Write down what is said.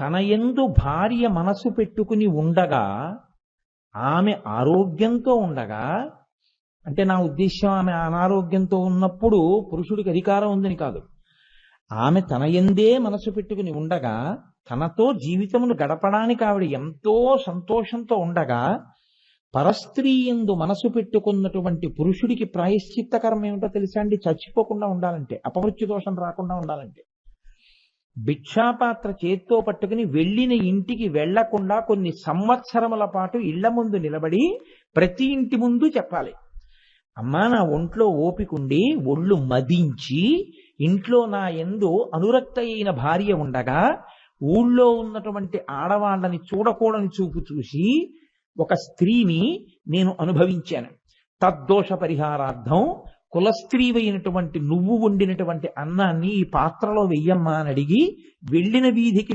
తన యందు భార్య మనసు పెట్టుకుని ఉండగా, ఆమె ఆరోగ్యంతో ఉండగా, అంటే నా ఉద్దేశ్యం ఆమె అనారోగ్యంతో ఉన్నప్పుడు పురుషుడికి అధికారం ఉందని కాదు. ఆమె తన యందే మనసు పెట్టుకుని ఉండగా, తనతో జీవితమును గడపడానికి ఆవిడ ఎంతో సంతోషంతో ఉండగా, పరస్త్రీ యందు మనసు పెట్టుకున్నటువంటి పురుషుడికి ప్రాయశ్చిత్త కర్మ ఏమిటో తెలుసా అండి? చచ్చిపోకుండా ఉండాలంటే, అపమృత్యు దోషం రాకుండా ఉండాలంటే, భిక్షాపాత్ర చేత్తో పట్టుకుని వెళ్ళిన ఇంటికి వెళ్లకుండా కొన్ని సంవత్సరముల పాటు ఇళ్ల ముందు నిలబడి ప్రతి ఇంటి ముందు చెప్పాలి, అమ్మా నా ఒంట్లో ఓపికండి, ఒళ్ళు మదించి ఇంట్లో నా యందు అనురక్త అయిన భార్య ఉండగా ఊళ్ళో ఉన్నటువంటి ఆడవాళ్ళని చూడకూడని చూపు చూసి ఒక స్త్రీని నేను అనుభవించాను. తద్దోష పరిహారార్థం కులస్త్రీవైనటువంటి నువ్వు వండినటువంటి అన్నాన్ని ఈ పాత్రలో వెయ్యమ్మా అని అడిగి వెళ్ళిన వీధికి